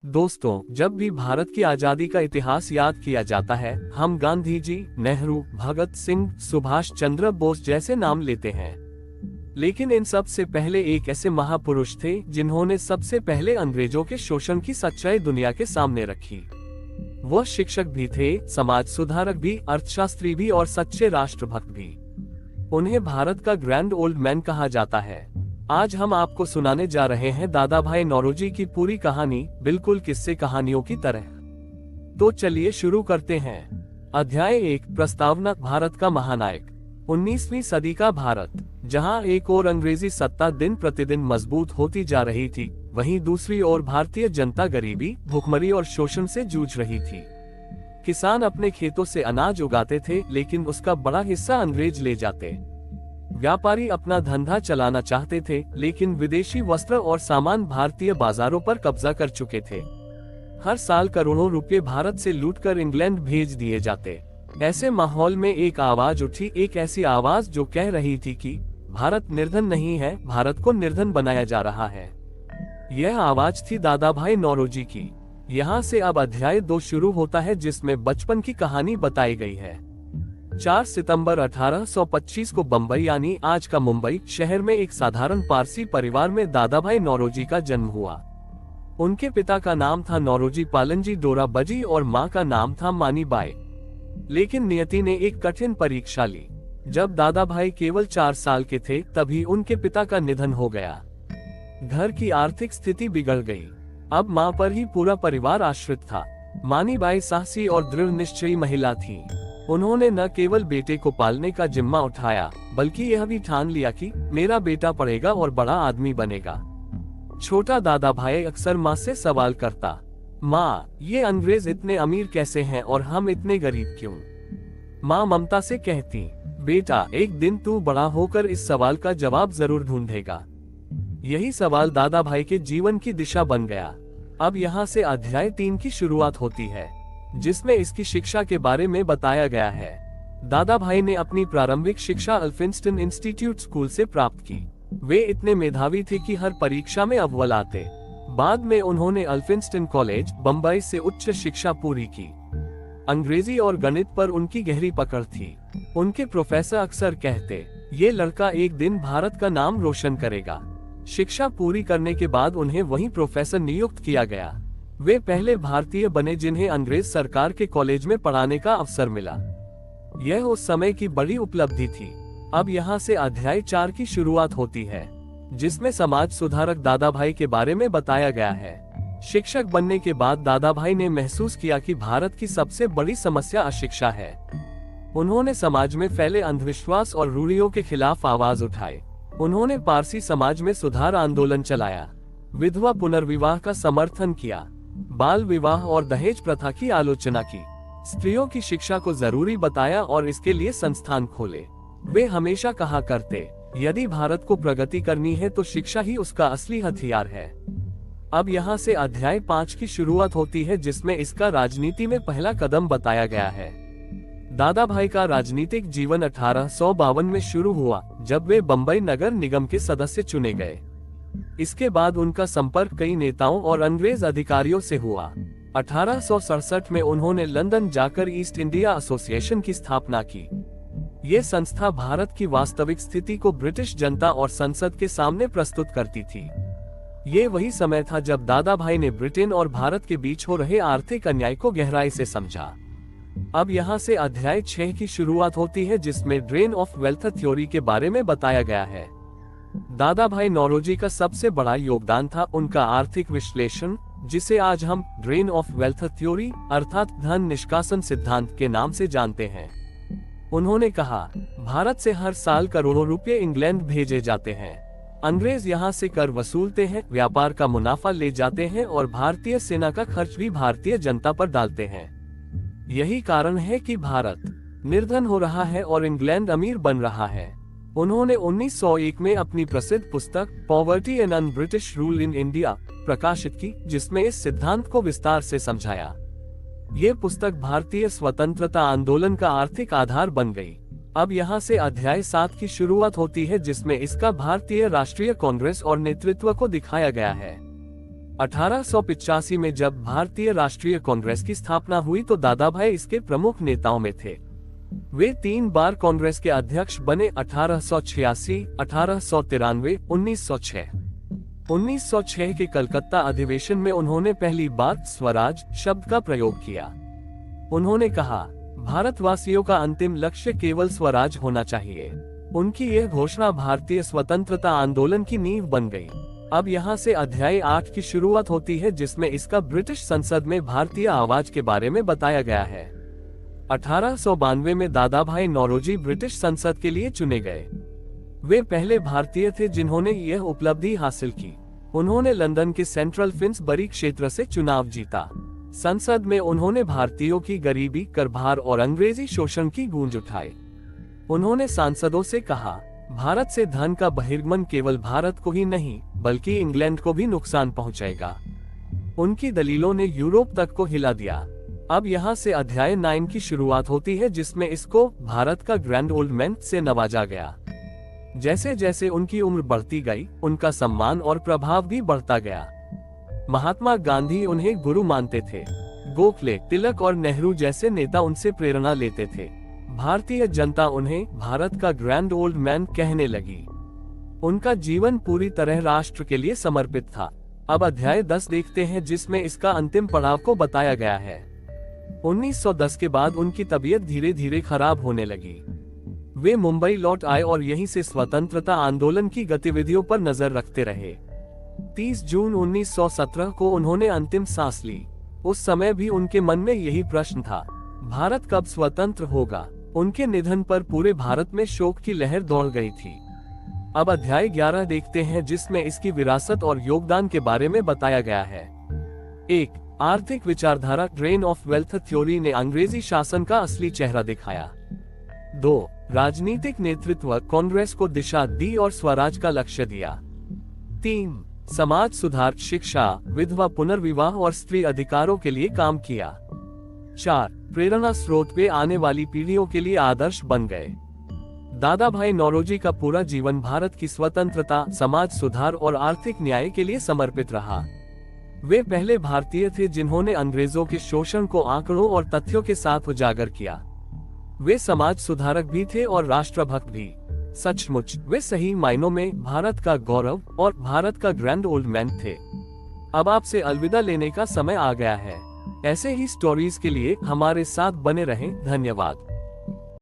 दोस्तों, जब भी भारत की आजादी का इतिहास याद किया जाता है, हम गांधी जी, नेहरू, भगत सिंह, सुभाष चंद्र बोस जैसे नाम लेते हैं। लेकिन इन सब से पहले एक ऐसे महापुरुष थे जिन्होंने सबसे पहले अंग्रेजों के शोषण की सच्चाई दुनिया के सामने रखी। वह शिक्षक भी थे, समाज सुधारक भी, अर्थशास्त्री भी और सच्चे राष्ट्रभक्त भी। उन्हें भारत का ग्रैंड ओल्ड मैन कहा जाता है। आज हम आपको सुनाने जा रहे हैं दादा भाई नौरोजी की पूरी कहानी, बिल्कुल किस्से कहानियों की तरह। तो चलिए शुरू करते हैं। अध्याय 1, प्रस्तावना। भारत का महानायक। 19वीं सदी का भारत, जहां एक ओर अंग्रेजी सत्ता दिन प्रतिदिन मजबूत होती जा रही थी, वहीं दूसरी ओर भारतीय जनता गरीबी, भुखमरी और शोषण से जूझ रही थी। किसान अपने खेतों से अनाज उगाते थे, लेकिन उसका बड़ा हिस्सा अंग्रेज ले जाते। व्यापारी अपना धंधा चलाना चाहते थे, लेकिन विदेशी वस्त्र और सामान भारतीय बाजारों पर कब्जा कर चुके थे। हर साल करोड़ों रुपए भारत से लूटकर इंग्लैंड भेज दिए जाते। ऐसे माहौल में एक आवाज उठी, एक ऐसी आवाज जो कह रही थी कि भारत निर्धन नहीं है, भारत को निर्धन बनाया जा रहा है। यह आवाज थी दादा भाई नौरोजी की। यहाँ से अब अध्याय 2 शुरू होता है, जिसमें बचपन की कहानी बताई गई है। 4 सितंबर 1825 को बम्बई यानी आज का मुंबई शहर में एक साधारण पारसी परिवार में दादा भाई नौरोजी का जन्म हुआ। उनके पिता का नाम था नौरोजी पालनजी डोराबजी और माँ का नाम था मानी बाई। लेकिन नियति ने एक कठिन परीक्षा ली। जब दादा भाई केवल 4 साल के थे, तभी उनके पिता का निधन हो गया। घर की आर्थिक स्थिति बिगड़ गई। अब माँ पर ही पूरा परिवार आश्रित था। मानी बाई साहसी और दृढ़ निश्चयी महिला थी। उन्होंने न केवल बेटे को पालने का जिम्मा उठाया, बल्कि यह भी ठान लिया कि मेरा बेटा पढ़ेगा और बड़ा आदमी बनेगा। छोटा दादा भाई अक्सर माँ से सवाल करता, माँ, ये अंग्रेज इतने अमीर कैसे हैं और हम इतने गरीब क्यों? माँ ममता से कहती, बेटा, एक दिन तू बड़ा होकर इस सवाल का जवाब जरूर ढूंढेगा। यही सवाल दादा भाई के जीवन की दिशा बन गया। अब यहाँ से अध्याय 3 की शुरुआत होती है, जिसमें इसकी शिक्षा के बारे में बताया गया है। दादा भाई ने अपनी प्रारंभिक शिक्षा अल्फिंस्टन इंस्टीट्यूट स्कूल से प्राप्त की। वे इतने मेधावी थे कि हर परीक्षा में अव्वल आते। बाद में उन्होंने अल्फिंस्टन कॉलेज, बम्बई से उच्च शिक्षा पूरी की। अंग्रेजी और गणित पर उनकी गहरी पकड़ थी। उनके प्रोफेसर अक्सर कहते, ये लड़का एक दिन भारत का नाम रोशन करेगा। शिक्षा पूरी करने के बाद उन्हें वहीं प्रोफेसर नियुक्त किया गया। वे पहले भारतीय बने जिन्हें अंग्रेज सरकार के कॉलेज में पढ़ाने का अवसर मिला। यह उस समय की बड़ी उपलब्धि थी। अब यहाँ से अध्याय 4 की शुरुआत होती है, जिसमें समाज सुधारक दादा भाई के बारे में बताया गया है। शिक्षक बनने के बाद दादा भाई ने महसूस किया कि भारत की सबसे बड़ी समस्या अशिक्षा है। उन्होंने समाज में फैले अंधविश्वास और रूढ़ियों के खिलाफ आवाज उठाई। उन्होंने पारसी समाज में सुधार आंदोलन चलाया, विधवा पुनर्विवाह का समर्थन किया, बाल विवाह और दहेज प्रथा की आलोचना की, स्त्रियों की शिक्षा को जरूरी बताया और इसके लिए संस्थान खोले। वे हमेशा कहा करते, यदि भारत को प्रगति करनी है तो शिक्षा ही उसका असली हथियार है। अब यहाँ से अध्याय 5 की शुरुआत होती है, जिसमें इसका राजनीति में पहला कदम बताया गया है। दादा भाई का राजनीतिक जीवन 1852 में शुरू हुआ, जब वे बम्बई नगर निगम के सदस्य चुने गए। इसके बाद उनका संपर्क कई नेताओं और अंग्रेज अधिकारियों से हुआ। 1867 में उन्होंने लंदन जाकर ईस्ट इंडिया एसोसिएशन की स्थापना की। ये संस्था भारत की वास्तविक स्थिति को ब्रिटिश जनता और संसद के सामने प्रस्तुत करती थी। ये वही समय था जब दादा भाई ने ब्रिटेन और भारत के बीच हो रहे आर्थिक अन्याय को गहराई से समझा। अब यहाँ से अध्याय 6 की शुरुआत होती है, जिसमें ड्रेन ऑफ वेल्थ थ्योरी के बारे में बताया गया है। दादा भाई नौरोजी का सबसे बड़ा योगदान था उनका आर्थिक विश्लेषण, जिसे आज हम ड्रेन ऑफ वेल्थ थ्योरी अर्थात धन निष्कासन सिद्धांत के नाम से जानते हैं। उन्होंने कहा, भारत से हर साल करोड़ों रुपए इंग्लैंड भेजे जाते हैं। अंग्रेज यहाँ से कर वसूलते हैं, व्यापार का मुनाफा ले जाते हैं और भारतीय सेना का खर्च भी भारतीय जनता पर डालते हैं। यही कारण है कि भारत निर्धन हो रहा है और इंग्लैंड अमीर बन रहा है। उन्होंने 1901 में अपनी प्रसिद्ध पुस्तक poverty and un British rule in India प्रकाशित की, जिसमें इस सिद्धांत को विस्तार से समझाया। ये पुस्तक भारतीय स्वतंत्रता आंदोलन का आर्थिक आधार बन गई। अब यहाँ से अध्याय 7 की शुरुआत होती है, जिसमें इसका भारतीय राष्ट्रीय कांग्रेस और नेतृत्व को दिखाया गया है। 1885 में जब भारतीय राष्ट्रीय कांग्रेस की स्थापना हुई तो दादाभाई इसके प्रमुख नेताओं में थे। वे 3 बार कांग्रेस के अध्यक्ष बने, 1886, 1893, 1906। 1906 के कलकत्ता अधिवेशन में उन्होंने पहली बार स्वराज शब्द का प्रयोग किया। उन्होंने कहा, भारतवासियों का अंतिम लक्ष्य केवल स्वराज होना चाहिए। उनकी यह घोषणा भारतीय स्वतंत्रता आंदोलन की नींव बन गई। अब यहाँ से अध्याय 8 की शुरुआत होती है, जिसमें इसका ब्रिटिश संसद में भारतीय आवाज के बारे में बताया गया है। 1892 में दादाभाई नौरोजी ब्रिटिश संसद के लिए चुने गए। वे पहले भारतीय थे जिन्होंने यह उपलब्धि हासिल की। उन्होंने लंदन के सेंट्रल फिन्सबरी क्षेत्र से चुनाव जीता। संसद में उन्होंने भारतीयों की गरीबी, करभार और अंग्रेजी शोषण की गूंज उठाई। उन्होंने सांसदों से कहा, भारत से धन का बहिर्गमन केवल भारत को ही नहीं बल्कि इंग्लैंड को भी नुकसान पहुंचाएगा। उनकी दलीलों ने यूरोप तक को हिला दिया। अब यहाँ से अध्याय 9 की शुरुआत होती है, जिसमें इसको भारत का ग्रैंड ओल्ड मैन से नवाजा गया। जैसे जैसे उनकी उम्र बढ़ती गई, उनका सम्मान और प्रभाव भी बढ़ता गया। महात्मा गांधी उन्हें गुरु मानते थे। गोखले, तिलक और नेहरू जैसे नेता उनसे प्रेरणा लेते थे। भारतीय जनता उन्हें भारत का ग्रैंड ओल्ड मैन कहने लगी। उनका जीवन पूरी तरह राष्ट्र के लिए समर्पित था। अब अध्याय 10 देखते हैं, जिसमें इसका अंतिम पड़ाव को बताया गया है। 1910 के बाद उनकी तबीयत धीरे धीरे खराब होने लगी। वे मुंबई लौट आए और यहीं से स्वतंत्रता आंदोलन की गतिविधियों पर नजर रखते रहे। 30 जून 1917 को उन्होंने अंतिम सांस ली। उस समय भी उनके मन में यही प्रश्न था, भारत कब स्वतंत्र होगा। उनके निधन पर पूरे भारत में शोक की लहर दौड़ गई थी। अब अध्याय 11 देखते हैं, जिसमें इसकी विरासत और योगदान के बारे में बताया गया है। 1. आर्थिक विचारधारा ड्रेन ऑफ वेल्थ थ्योरी ने अंग्रेजी शासन का असली चेहरा दिखाया। 2. राजनीतिक नेतृत्व कांग्रेस को दिशा दी और स्वराज का लक्ष्य दिया। 3. समाज सुधार, शिक्षा, विधवा पुनर्विवाह और स्त्री अधिकारों के लिए काम किया। 4. प्रेरणा स्रोत वे आने वाली पीढ़ियों के लिए आदर्श बन गए। दादाभाई नौरोजी का पूरा जीवन भारत की स्वतंत्रता, समाज सुधार और आर्थिक न्याय के लिए समर्पित रहा। वे पहले भारतीय थे जिन्होंने अंग्रेजों के शोषण को आंकड़ों और तथ्यों के साथ उजागर किया। वे समाज सुधारक भी थे और राष्ट्रभक्त भी। सचमुच वे सही मायनों में भारत का गौरव और भारत का ग्रैंड ओल्ड मैन थे। अब आपसे अलविदा लेने का समय आ गया है। ऐसे ही स्टोरीज के लिए हमारे साथ बने रहें। धन्यवाद।